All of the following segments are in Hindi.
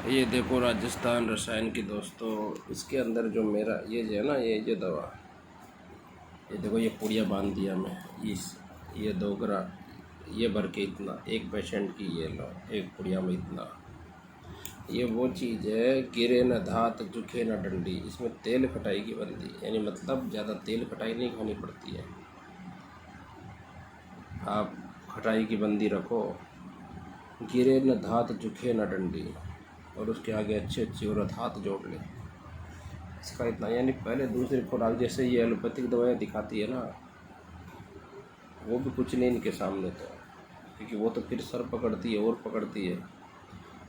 ये देखो राजस्थान रसायन की दोस्तों, इसके अंदर जो मेरा ये जो है ना, ये जो दवा, ये देखो ये पुड़िया बांध दिया मैं। इस ये 2 ग्राम ये भर के इतना, एक पेशेंट की ये लो, एक पुड़िया में इतना। ये वो चीज़ है, गिरे न धात जुखे न डंडी। इसमें तेल खटाई की बंदी, यानी मतलब ज़्यादा तेल खटाई नहीं खानी पड़ती है। आप खटाई की बंदी रखो, गिरे न धात जुखे न डंडी, और उसके आगे अच्छी अच्छी औरत हाथ जोड़ ले। इसका इतना, यानी पहले दूसरी खुराक जैसे ये एलोपैथिक दवाएं दिखाती है ना, वो भी कुछ नहीं इनके सामने तो, क्योंकि वो तो फिर सर पकड़ती है और पकड़ती है,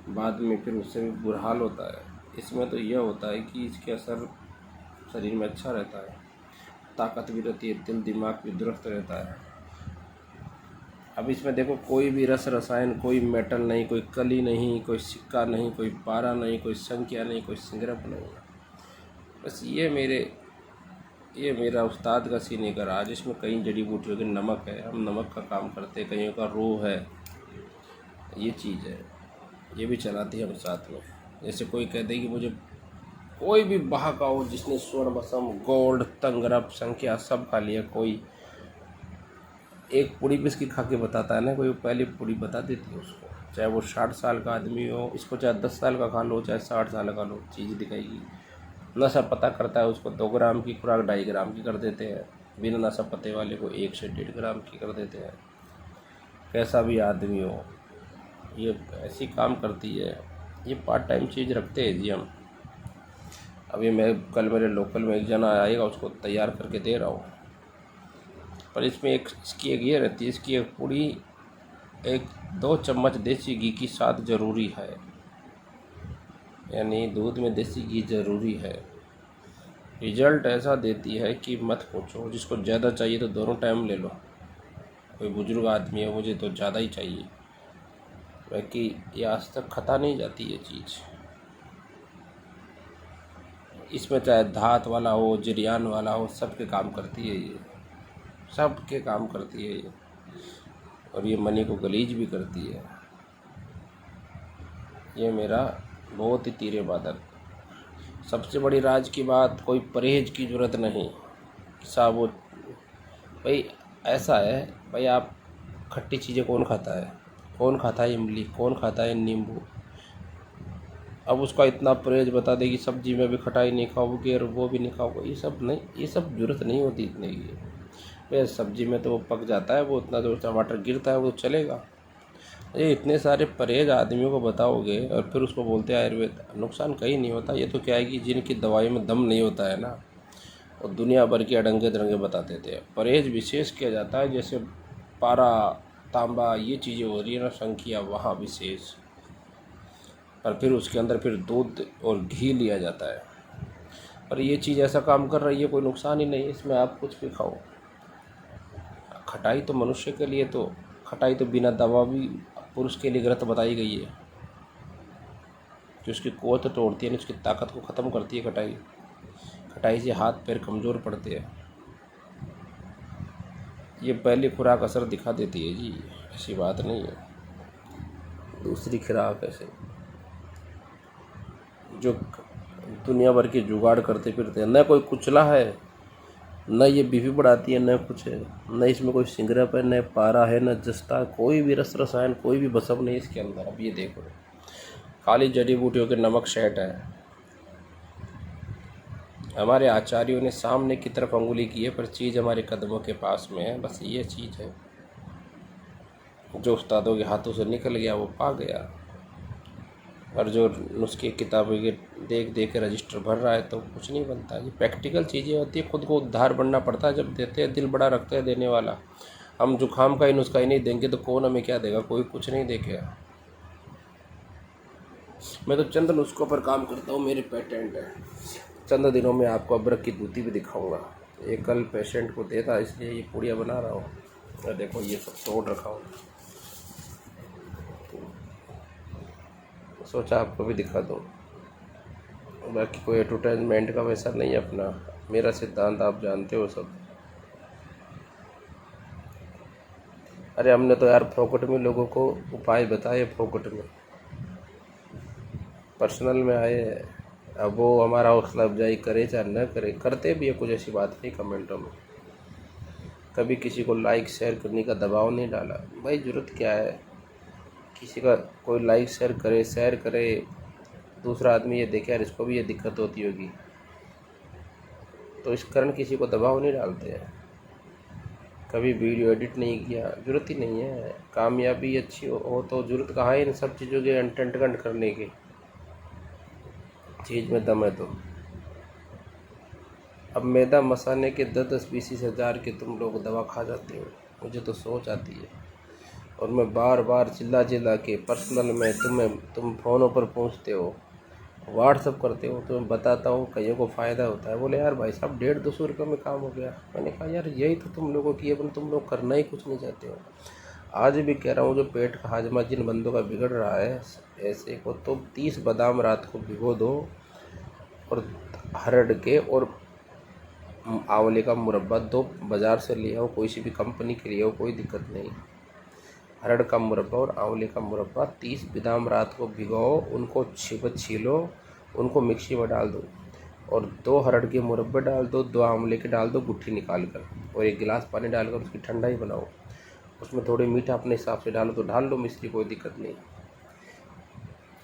बाद में फिर उससे भी बुरा हाल होता है। इसमें तो यह होता है कि इसके असर शरीर में अच्छा रहता है, ताकत भी रहती है, दिल दिमाग भी दुरुस्त रहता है। अब इसमें देखो कोई भी रस रसायन, कोई मेटल नहीं, कोई कली नहीं, कोई सिक्का नहीं, कोई पारा नहीं, कोई संख्या नहीं, कोई सिंगरप नहीं। बस ये मेरा उस्ताद का सीने का राज। इसमें कई जड़ी बूटियों के नमक है, हम नमक का काम करते हैं, कईयों का रूह है, ये चीज़ है, ये भी चलाती है हम साथ में। जैसे कोई कह दे कि मुझे कोई भी बहाका हो, जिसने स्वर्ण बसम गोल्ड तंगरप संख्या सब खा लिया, कोई एक पूड़ी भी इसकी खा के बताता है ना, कोई पहली पूड़ी बता देती है उसको, चाहे वो 60 साल का आदमी हो, इसको चाहे 10 साल का खा लो, चाहे 60 साल का लो, चीज़ दिखाएगी। नशा पता करता है उसको 2 ग्राम की खुराक 2.5 ग्राम की कर देते हैं, बिना नशा पते वाले को 1 से 1.5 ग्राम की कर देते हैं। कैसा भी आदमी हो, ये ऐसी काम करती है। ये पार्ट टाइम चीज़ रखते हैं जी हम। अभी मैं कल मेरे लोकल में एक जना आएगा, उसको तैयार करके दे रहा हूँ। पर इसमें इसकी एक ये रहती है, इसकी एक पूड़ी, एक 2 चम्मच देसी घी की साथ ज़रूरी है, यानी दूध में देसी घी ज़रूरी है। रिजल्ट ऐसा देती है कि मत पूछो। जिसको ज़्यादा चाहिए तो दोनों टाइम ले लो, कोई बुजुर्ग आदमी है, मुझे तो ज़्यादा ही चाहिए, बाकी ये आज तक खता नहीं जाती ये चीज़। इसमें चाहे धात वाला हो, जरियान वाला हो, सबके काम करती है ये, सबके काम करती है ये, और ये मनी को गलीज भी करती है। ये मेरा बहुत ही तीरे बादल। सबसे बड़ी राज की बात, कोई परहेज की ज़रूरत नहीं। साहब वो भाई ऐसा है, भाई आप खट्टी चीज़ें कौन खाता है, कौन खाता है इमली, कौन खाता है नींबू। अब उसका इतना परहेज बता दे कि सब्जी में भी खटाई नहीं खाओगे और वो भी नहीं खाओगे, ये सब नहीं, ये सब ज़रूरत नहीं होती इतने की। भाई सब्जी में तो वो पक जाता है, वो उतना जो टमाटर गिरता है वो चलेगा। ये इतने सारे परहेज आदमियों को बताओगे और फिर उसको बोलते हैं आयुर्वेद, नुकसान कहीं नहीं होता। ये तो क्या है कि जिनकी दवाई में दम नहीं होता है ना, और दुनिया भर के अडंगे दरंगे बता देते हैं। परहेज विशेष किया जाता है, जैसे पारा तांबा ये चीज़ें हो रही है ना, संख्या, वहाँ विशेष। और फिर उसके अंदर फिर दूध और घी लिया जाता है। और ये चीज़ ऐसा काम कर रही है, कोई नुकसान ही नहीं है इसमें, आप कुछ भी खाओ। खटाई तो मनुष्य के लिए, तो खटाई तो बिना दवा भी पुरुष के लिए गलत बताई गई है, जो उसकी कुव्वत तोड़ती है, उसकी ताकत को ख़त्म करती है खटाई। खटाई से हाथ पैर कमज़ोर पड़ते हैं। ये पहली खुराक असर दिखा देती है जी, ऐसी बात नहीं है। दूसरी खुराक ऐसे जो दुनिया भर के जुगाड़ करते फिरते हैं, न कोई कुचला है, न ये बीपी बढ़ाती है, न कुछ है, न इसमें कोई सिंगरप है, न पारा है, न जस्ता, कोई भी रस रसायन, कोई भी बसव नहीं इसके अंदर। अब ये देखो, खाली जड़ी बूटियों के नमक शैट है। हमारे आचार्यों ने सामने की तरफ अंगुली की है, पर चीज़ हमारे कदमों के पास में है। बस ये चीज़ है, जो उस्तादों के हाथों से निकल गया वो पा गया, और जो नुस्खे किताबें के देख देख के रजिस्टर भर रहा है तो कुछ नहीं बनता। ये प्रैक्टिकल चीज़ें होती है, खुद को उद्धार बनना पड़ता है जब देते हैं। दिल बड़ा रखते हैं देने वाला। हम जुकाम का ही नुस्खा ही नहीं देंगे तो कौन हमें क्या देगा, कोई कुछ नहीं देखेगा। मैं तो चंद नुस्खों पर काम करता हूँ, मेरे पेटेंट है। चंद दिनों में आपको अदरक की दूधी भी दिखाऊंगा। ये कल पेशेंट को देता, इसलिए ये पूड़ियाँ बना रहा हूँ। और देखो ये सब तोड़ रखा हूँ, सोचा आपको भी दिखा दूँ। बाकी कोई एडवर्टाइजमेंट का वैसा नहीं है अपना, मेरा सिद्धांत आप जानते हो सब। अरे हमने तो यार फोकट में लोगों को उपाय बताए, फोकट में। पर्सनल में आए हैं। अब वो हमारा हौसला अफजाई करे चाहे न करे, करते भी है, कुछ ऐसी बात नहीं कमेंटों में। कभी किसी को लाइक शेयर करने का दबाव नहीं डाला। भाई ज़रूरत क्या है, किसी का कोई लाइक शेयर करे, दूसरा आदमी ये देखे यार इसको भी ये दिक्कत होती होगी, तो इस कारण किसी को दबाव नहीं डालते हैं। कभी वीडियो एडिट नहीं किया, ज़रूरत ही नहीं है। कामयाबी अच्छी हो तो ज़रूरत कहाँ है इन सब चीज़ों के एंटरटेनमेंट करने की। चीज़ में दम है तो अब मैदा मसाने के 10-20 हज़ार के तुम लोग दवा खा जाते हो, मुझे तो सोच आती है। और मैं बार बार चिल्ला के पर्सनल में तुम फ़ोनों पर पूछते हो, व्हाट्सअप करते हो, तो मैं बताता हूँ, कईयों को फ़ायदा होता है। बोले यार भाई साहब 150-200 रुपये में काम हो गया। मैंने कहा यार यही तो तुम लोगों की, अपन तुम लोग करना ही कुछ नहीं चाहते हो। आज भी कह रहा हूँ, जो पेट का हाजमा जिन बंदों का बिगड़ रहा है ऐसे को, तो 30 बादाम रात को भिगो दो और हरड़ के और आंवले का मुरब्बा दो, बाज़ार से ले आओ, कोई सी भी कंपनी के लिए आओ, कोई दिक्कत नहीं। हरड़ का मुरब्बा और आंवले का मुरब्बा, 30 बादाम रात को भिगोओ, उनको छीलो, उनको मिक्सी में डाल दो और 2 हरड़ के मुरब्बे डाल दो, 2 आंवले के डाल दो गुट्ठी निकाल कर, और 1 गिलास पानी डालकर उसकी ठंडाई बनाओ। उसमें थोड़ी मीठा अपने हिसाब से डालो तो डाल लो, मिश्री कोई दिक्कत नहीं,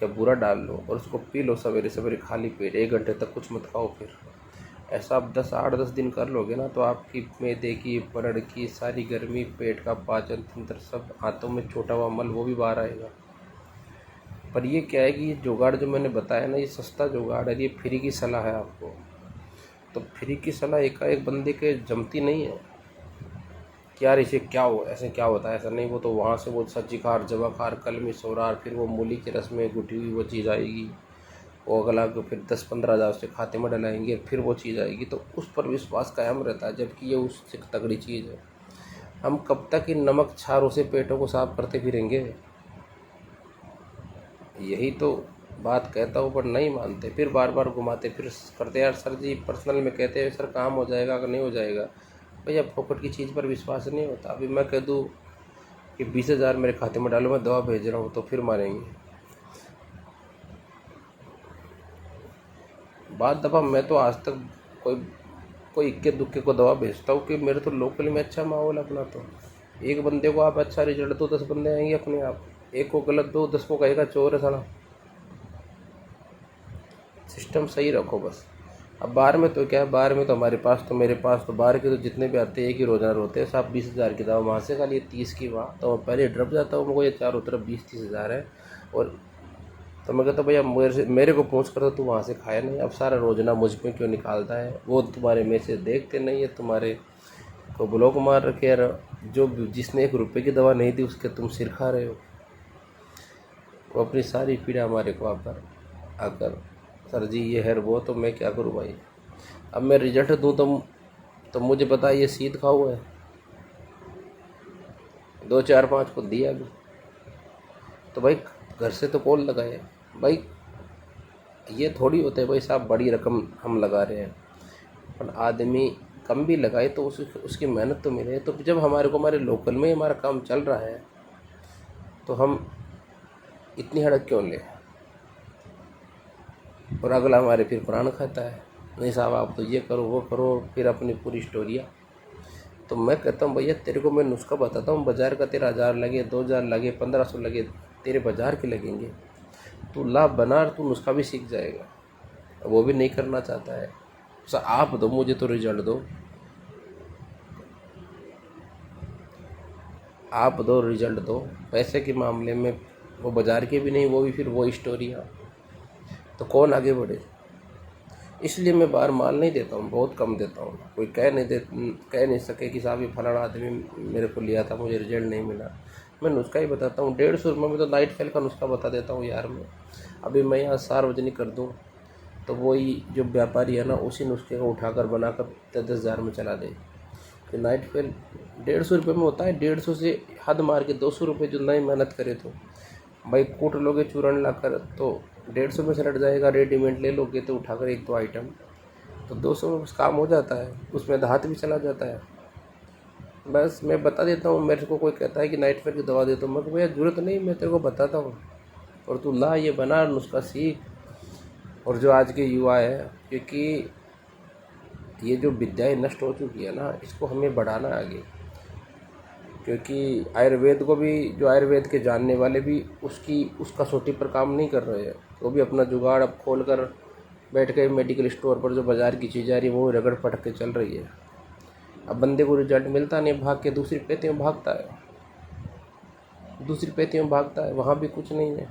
या बुरा डाल लो, और उसको पी लो सवेरे खाली पेट। 1 घंटे तक कुछ मत खाओ। फिर ऐसा आप 8-10 दिन कर लोगे ना, तो आपकी मैदे की, पनड़ की सारी गर्मी, पेट का पाचन तंत्र, सब हाथों में छोटा हुआ मल वो भी बाहर आएगा। पर ये क्या है कि ये जुगाड़ जो मैंने बताया ना, ये सस्ता जुगाड़ है, ये फ्री की सलाह है आपको। तो फ्री की सलाह एकाएक बंदे के जमती नहीं है कि यार इसे क्या हो, ऐसे क्या होता है, ऐसा नहीं। वो तो वहाँ से वो सज्जिकार, जवाखार, कलमी, सौरार, फिर वो मूली के रस में गुटी हुई वो चीज़ आएगी, वो अगला को फिर 10-15 हज़ार उसके खाते में डलाएंगे, फिर वो चीज़ आएगी, तो उस पर विश्वास कायम रहता है, जबकि ये उससे तगड़ी चीज़ है। हम कब तक इन नमक छारों से पेटों को साफ करते फिरेंगे? यही तो बात कहता हूँ, पर नहीं मानते, फिर बार बार घुमाते फिर करते। यार सर जी पर्सनल में कहते हैं सर काम हो जाएगा, अगर नहीं हो जाएगा। भैया फोकट की चीज़ पर विश्वास नहीं होता। अभी मैं कह दूँ कि 20,000 मेरे खाते में डालो, मैं दवा भेज रहा हूँ, तो फिर मारेंगे। बात दफ़ा मैं तो आज तक कोई इक्के दुक्के को दवा भेजता हूँ कि मेरे तो लोकल में अच्छा माहौल अपना। तो एक बंदे को आप अच्छा रिजल्ट दो, 10 बंदे आएंगे अपने आप। एक को गलत दो, 10 को कहेगा चोर है साला। सिस्टम सही रखो बस। अब बाहर में तो क्या है, बाहर में तो हमारे पास तो, मेरे पास तो, बाहर के तो जितने भी आते हैं एक ही रोज़ाना रोते हैं साहब 20,000 की दवा, वहाँ से खाली 30 की वहाँ, तो मैं पहले ड्रप जाता हूँ, मुझे ये चारों तरफ 20-30 हज़ार है। और तो मैं कहता भैया मेरे को पूछ कर तो तू वहाँ से खाया नहीं, अब सारा रोजाना मुझ पे क्यों निकालता है? वो तुम्हारे मैसेज देखते नहीं है, तुम्हारे को ब्लॉक मार रखे यार। जिसने 1 रुपये की दवा नहीं दी उसके तुम सिर खा रहे हो। वो अपनी सारी पीड़ा हमारे को आकर सर जी ये है वो, तो मैं क्या करूँ भाई? अब मैं रिजल्ट दूँ तो मुझे पता ये सीध खा हुआ है, 2-4-5 को दिया भी, तो भाई घर से तो कॉल लगाए भाई। ये थोड़ी होता है भाई साहब बड़ी रकम हम लगा रहे हैं, पर आदमी कम भी लगाए तो उसकी मेहनत तो मिले। तो जब हमारे को हमारे लोकल में हमारा काम चल रहा है तो हम इतनी हड़क क्यों ले? और अगला हमारे फिर प्राण खाता है, नहीं साहब आप तो ये करो वो करो, फिर अपनी पूरी स्टोरियाँ। तो मैं कहता हूँ भैया तेरे को मैं नुस्खा बताता हूँ, बाज़ार का तेरा 1000 लगे, 2000 लगे, 1500 लगे, तेरे बाज़ार के लगेंगे। तू लाभ बना, तू नुस्खा भी सीख जाएगा। वो भी नहीं करना चाहता है। सर आप दो, मुझे तो रिजल्ट दो, आप दो रिजल्ट दो। पैसे के मामले में वो बाज़ार के भी नहीं, वो भी फिर वो स्टोरियाँ, तो कौन आगे बढ़े? इसलिए मैं बाहर माल नहीं देता हूँ, बहुत कम देता हूँ। कोई कह नहीं सके कि साहब ये फलाना आदमी मेरे को लिया था, मुझे रिजल्ट नहीं मिला। मैं नुस्खा ही बताता हूँ। 150 रुपये में तो नाइट फेल का नुस्खा बता देता हूँ यार मैं। अभी मैं यहाँ सार्वजनिक कर दूँ तो वही जो व्यापारी है ना, उसी नुस्खे को उठाकर बनाकर 10,000 में चला दे। कि नाइट फेल 150 रुपये में होता है। 150 से हद मार के 200 रुपये जो नई मेहनत करे तो भाई कूट लोगे चूरण लाकर तो 150 में से लट जाएगा। रेडीमेड ले लोगे तो उठाकर 1-2 आइटम तो 200 में बस काम हो जाता है, उसमें हाथ भी चला जाता है। बस मैं बता देता हूँ। मेरे को कोई कहता है कि नाइट फेल की दवा दे, तो मैं भैया ज़रूरत नहीं, मैं तेरे को बताता हूँ और तू ला ये बना नुस्खा सीख। और जो आज के युवा है, क्योंकि ये जो विद्याएं नष्ट हो चुकी है ना, इसको हमें बढ़ाना है आगे। क्योंकि आयुर्वेद को भी, जो आयुर्वेद के जानने वाले भी उस कसौटी पर काम नहीं कर रहे हैं। वो भी अपना जुगाड़ अब खोल कर बैठ के मेडिकल स्टोर पर जो बाज़ार की चीज़ें आ रही है वो रगड़ पटक के चल रही है। अब बंदे को रिजल्ट मिलता नहीं, भाग के दूसरी पेटी में भागता है, दूसरी पेटी में भागता है, वहाँ भी कुछ नहीं है।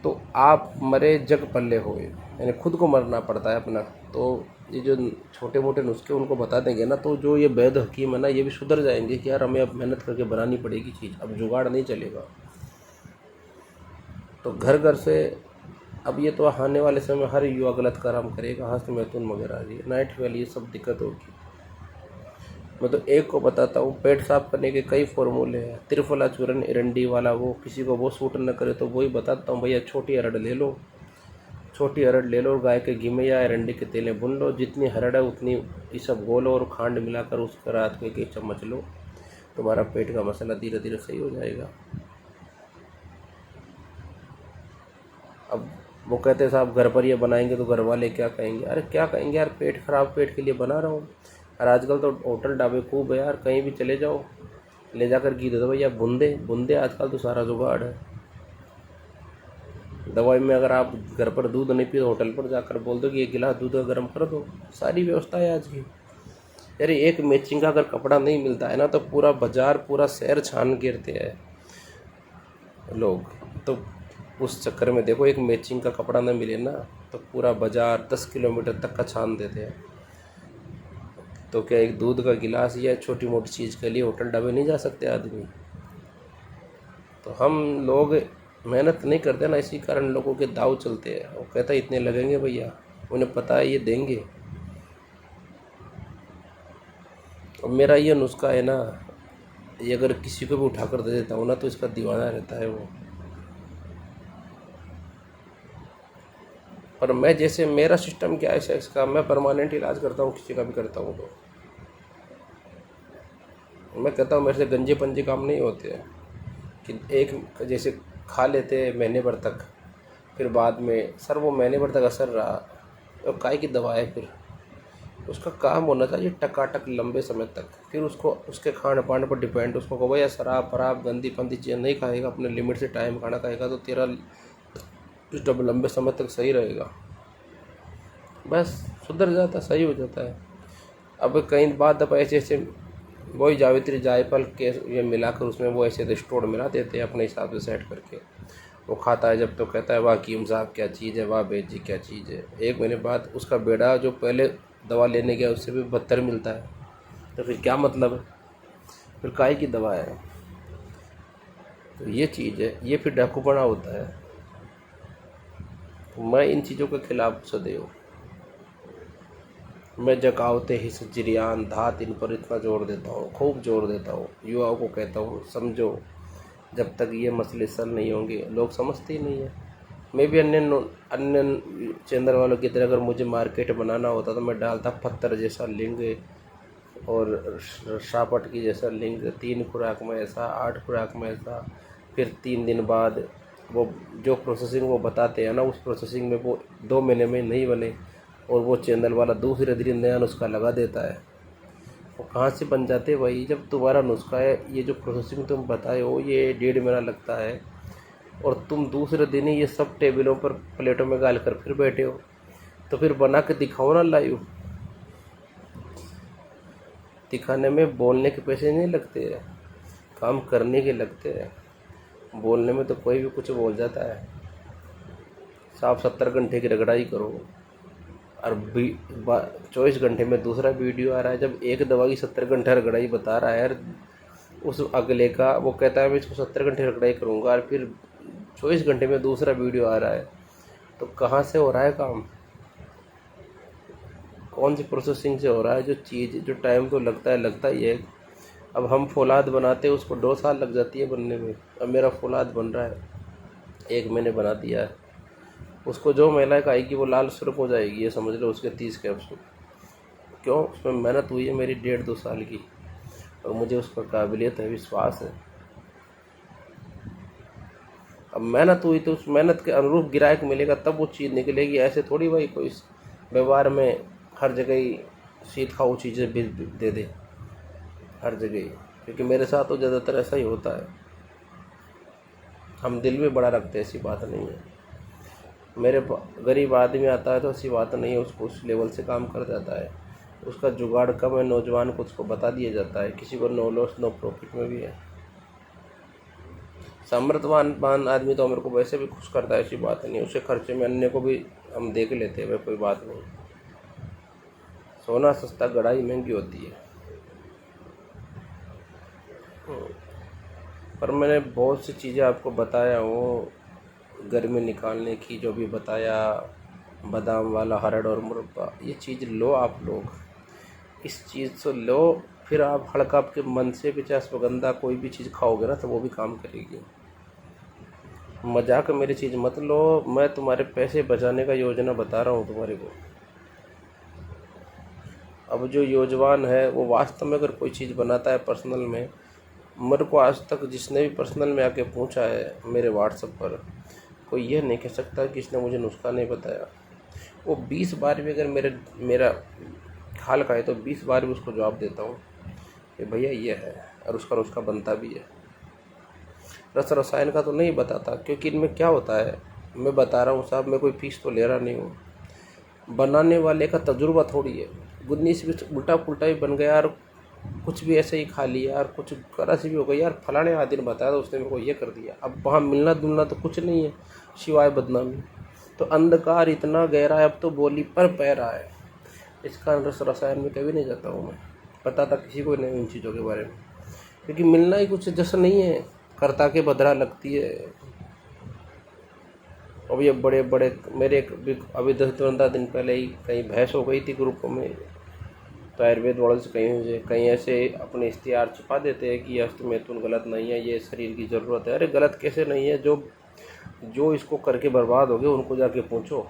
तो आप मरे जग पल्ले होए, यानी खुद को मरना पड़ता है अपना। तो ये जो छोटे मोटे नुस्खे उनको बता देंगे ना, तो जो ये वैद्य हकीम है ना, ये भी सुधर जाएंगे कि यार हमें अब मेहनत करके बनानी पड़ेगी चीज़, अब जुगाड़ नहीं चलेगा। तो घर घर से अब ये तो आने वाले समय हर युवा गलत काम करेगा, हस्त मैथुन वगैरह, ये नाइट वाली ये सब दिक्कत होगी। मैं तो एक को बताता हूँ, पेट साफ करने के कई फॉर्मूले हैं। त्रिफला चूर्ण एरंडी वाला, वो किसी को वो सूट न करे तो वही बताता हूँ, भैया छोटी अरड़ ले लो, छोटी अरड़ ले लो, गाय के घी में या एरंडी के तेल में भून लो, जितनी हरड़ है उतनी ये सब घोलो और खांड मिलाकर उसका रात को एक चम्मच लो, तुम्हारा पेट का मसला धीरे धीरे सही हो जाएगा। अब वो कहते हैं साहब घर पर ये बनाएंगे तो घर वाले क्या कहेंगे? अरे क्या कहेंगे यार, पेट खराब पेट के लिए बना रहा हूँ। और आजकल तो होटल ढाबे खूब है यार, कहीं भी चले जाओ, ले जाकर घी दे दो भैया, बूंदे बूंदे, आजकल तो सारा जुगाड़ है। दवाई में अगर आप घर पर दूध नहीं पिए, होटल पर जाकर बोल दो कि एक गिलास दूध का गर्म कर दो, सारी व्यवस्था है आज की। अरे एक मैचिंग का अगर कपड़ा नहीं मिलता है ना, तो पूरा बाजार पूरा शहर छान गिरते हैं लोग। तो उस चक्कर में देखो, एक मैचिंग का कपड़ा ना मिले ना, तो पूरा बाजार 10 किलोमीटर तक का छान देते हैं। तो क्या एक दूध का गिलास या छोटी मोटी चीज़ के लिए होटल ढाबे नहीं जा सकते आदमी? तो हम लोग मेहनत नहीं करते ना, इसी कारण लोगों के दाव चलते हैं। वो कहता है इतने लगेंगे भैया, उन्हें पता है ये देंगे। और मेरा ये नुस्खा है ना, ये अगर किसी को भी उठा कर दे देता हूँ ना, तो इसका दीवाना रहता है वो। और मैं जैसे, मेरा सिस्टम क्या है सेक्स का, मैं परमानेंट इलाज करता हूँ, किसी का भी करता हूँ तो मैं कहता हूँ मेरे से गंजे पंजे काम नहीं होते हैं। कि एक जैसे खा लेते हैं महीने भर तक, फिर बाद में सर वो महीने भर तक असर रहा, तो काय की दवा है फिर? उसका काम होना चाहिए टकाटक लंबे समय तक। फिर उसको उसके खान पान पर डिपेंड, उसको कहो भैया शराब फराब गंदी पंदी चीज़ नहीं खाएगा, अपने लिमिट से टाइम खाना खाएगा, तो तेरा सिस्टम लंबे समय तक सही रहेगा, बस सुधर जाता, सही हो जाता है। अब कई बात दफ़ा ऐसे ऐसे वही जावित्री जायफल के ये मिलाकर उसमें वो ऐसे स्टोर मिला देते हैं अपने हिसाब से सेट करके। वो खाता है जब तो कहता है वाह कीम साहब क्या चीज़ है, वाह बेद जी क्या चीज़ है। एक महीने बाद उसका बेड़ा जो पहले दवा लेने गया उससे भी बदतर मिलता है, तो फिर क्या मतलब है? फिर काय की दवा है? तो ये चीज़ है, ये फिर डाकूपना होता है। तो मैं इन चीज़ों के खिलाफ सदैव, मैं जगावते ही सजरियान धात इन पर इतना जोर देता हूँ, खूब जोर देता हूँ। युवाओं को कहता हूँ समझो, जब तक ये मसले सल नहीं होंगे, लोग समझते ही नहीं है। मैं भी अन्य चैनल वालों की तरह अगर मुझे मार्केट बनाना होता तो मैं डालता पत्थर जैसा लिंग और शापट की जैसा लिंग, 3 खुराक में ऐसा, 8 खुराक में ऐसा, फिर 3 दिन बाद वो जो प्रोसेसिंग वो बताते हैं ना, उस प्रोसेसिंग में वो 2 महीने में नहीं बने, और वो चैनल वाला दूसरे दिन नया नुस्खा लगा देता है। वो कहाँ से बन जाते भाई? जब तुम्हारा नुस्खा है, ये जो प्रोसेसिंग तुम बताए हो ये 1.5 महीना लगता है, और तुम दूसरे दिन ही ये सब टेबलों पर प्लेटों में गाल कर फिर बैठे हो, तो फिर बना के दिखाओ ना लाइव। दिखाने में बोलने के पैसे नहीं लगते हैं, काम करने के लगते हैं। बोलने में तो कोई भी कुछ बोल जाता है। साफ 70 घंटे की रगड़ाई करो और 24 घंटे में दूसरा वीडियो आ रहा है। जब एक दवा की 70 घंटे रगड़ाई बता रहा है यार, उस अगले का वो कहता है मैं इसको 70 घंटे रगड़ाई करूँगा, और फिर 24 घंटे में दूसरा वीडियो आ रहा है, तो कहाँ से हो रहा है काम? कौन सी प्रोसेसिंग से हो रहा है? जो चीज़ जो टाइम तो लगता ही है। अब हम फौलाद बनाते हैं, उसको 2 साल लग जाती है बनने में। अब मेरा फौलाद बन रहा है, 1 महीने बना दिया है। उसको जो महिला खाएगी वो लाल सुर्ख हो जाएगी, ये समझ लो उसके 30 कैप्सूल। क्यों? उसमें मेहनत हुई है मेरी 1.5-2 साल की, और मुझे उस पर काबिलियत है, विश्वास है। अब मेहनत हुई तो उस मेहनत के अनुरूप ग्राहक मिलेगा तब वो चीज़ निकलेगी। ऐसे थोड़ी भाई कोई व्यवहार में हर जगह ही शीत खाऊ चीज़ें भी दे दे हर जगह ही, क्योंकि मेरे साथ तो ज़्यादातर ऐसा ही होता है। हम दिल में बड़ा रखते हैं, ऐसी बात नहीं है। मेरे गरीब आदमी आता है तो ऐसी बात नहीं है, उसको उस लेवल से काम कर जाता है। उसका जुगाड़ कम है, नौजवान को उसको बता दिया जाता है। किसी को नो लॉस नो प्रॉफिट में भी है। सामर्थ्यवान आदमी तो मेरे को वैसे भी खुश करता है, ऐसी बात नहीं। उसके खर्चे में अन्य को भी हम देख लेते हैं, वह कोई बात नहीं। सोना सस्ता, गड़ाई महंगी होती है। पर मैंने बहुत सी चीज़ें आपको बताया हूँ, गर्मी निकालने की जो भी बताया, बादाम वाला हरड़ और मुरब्बा, ये चीज़ लो आप लोग, इस चीज़ से लो। फिर आप हल्का आपके मन से भी चाहे अश्वगंधा कोई भी चीज़ खाओगे ना तो वो भी काम करेगी। मजाक मेरी चीज़ मत लो। मैं तुम्हारे पैसे बचाने का योजना बता रहा हूँ तुम्हारे को। अब जो योजवान है वो वास्तव में अगर कोई चीज़ बनाता है पर्सनल में, मेरे को आज तक जिसने भी पर्सनल में आके पूछा है मेरे व्हाट्सएप पर, कोई ये नहीं कह सकता कि इसने मुझे नुस्खा नहीं बताया। वो 20 बार भी अगर मेरा हाल खाए तो 20 बार भी उसको जवाब देता हूँ कि भैया ये है, और उसका नुस्खा बनता भी है। रस रसायन का तो नहीं बताता, क्योंकि इनमें क्या होता है मैं बता रहा हूँ साहब, मैं कोई फीस तो ले रहा नहीं हूँ। बनाने वाले का तजुर्बा थोड़ी है। गुन्नी से भी उल्टा पुल्टा भी बन गया, और कुछ भी ऐसे ही खा लिया, और कुछ करा से भी हो गया, यार फलाने आदमी ने बताया तो उसने मेरे को ये कर दिया। अब वहाँ मिलना जुलना तो कुछ नहीं है सिवाय बदनामी। तो अंधकार इतना गहरा है, अब तो बोली पर पै रहा है। इसका रस रसायन में कभी नहीं जाता हूँ मैं, पता था किसी को नहीं इन चीज़ों के बारे में, क्योंकि मिलना ही कुछ जैसा नहीं है, करता के बदरा लगती है। अब ये बड़े बड़े मेरे अभी 10-15 दिन पहले ही कहीं बहस हो गई थी ग्रुप में, तो आयुर्वेद वालों से कहीं ऐसे अपने इश्तिहार छुपा देते हैं कि अस्त मैथुन गलत नहीं है, ये शरीर की ज़रूरत है। अरे गलत कैसे नहीं है, जो इसको करके बर्बाद हो गए उनको जाके पूछो।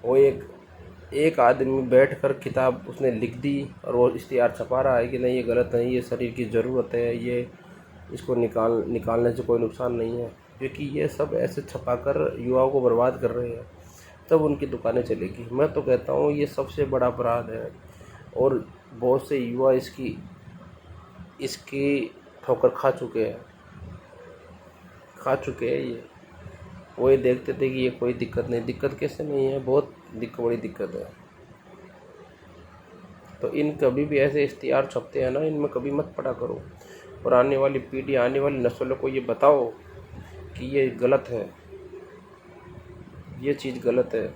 वो एक आदमी बैठ कर किताब उसने लिख दी और वो इश्तिहार छपा रहा है कि नहीं ये गलत नहीं, ये शरीर की ज़रूरत है, ये इसको निकालने से कोई नुकसान नहीं है। क्योंकि ये सब ऐसे छपाकर युवाओं को बर्बाद कर रहे हैं, तब उनकी दुकानें चलेगी। मैं तो कहता हूँ ये सबसे बड़ा अपराध है, और बहुत से युवा इसकी ठोकर खा चुके हैं। ये वो ये देखते थे कि ये कोई दिक्कत नहीं, दिक्कत कैसे नहीं है, बहुत बड़ी दिक्कत है। तो इन कभी भी ऐसे इश्तिहार छपते हैं ना, इनमें कभी मत पढ़ा करो, और आने वाली पीढ़ी, आने वाली नस्लों को ये बताओ कि ये गलत है, ये चीज़ गलत है।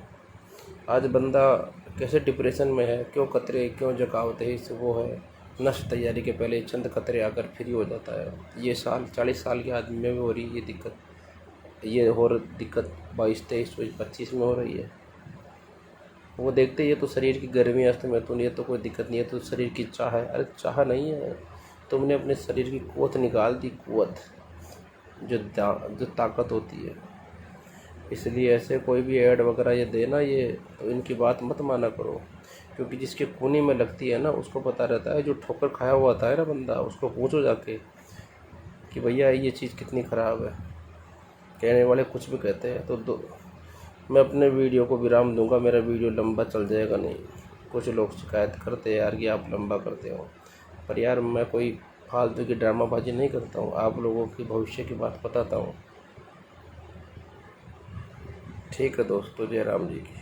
आज बंदा कैसे डिप्रेशन में है, क्यों कतरे, क्यों जकावत है, इस वो है नष्ट तैयारी के पहले चंद कतरे आकर फ्री हो जाता है। ये 40 साल के आदमी में भी हो रही है ये दिक्कत, ये और दिक्कत 22, 23, 25 में हो रही है। वो देखते ये तो शरीर की गर्मी अस्त में, तो ये तो कोई दिक्कत नहीं है, तो शरीर की चाह है। अरे चाह नहीं है, तुमने अपने शरीर की कुव्वत निकाल दी, कुव्वत जो ताकत होती है। इसलिए ऐसे कोई भी ऐड वगैरह ये देना, ये तो इनकी बात मत माना करो, क्योंकि जिसके खूनी में लगती है ना उसको पता रहता है। जो ठोकर खाया हुआ आता है ना बंदा, उसको पूछो जाके कि भैया ये चीज़ कितनी ख़राब है। कहने वाले कुछ भी कहते हैं। तो मैं अपने वीडियो को विराम दूंगा, मेरा वीडियो लंबा चल जाएगा नहीं। कुछ लोग शिकायत करते हैं यार कि आप लंबा करते हो, पर यार मैं कोई फालतू की ड्रामाबाजी नहीं करता हूँ, आप लोगों की भविष्य की बात बताता हूँ। ठीक है दोस्तों, जय राम जी की।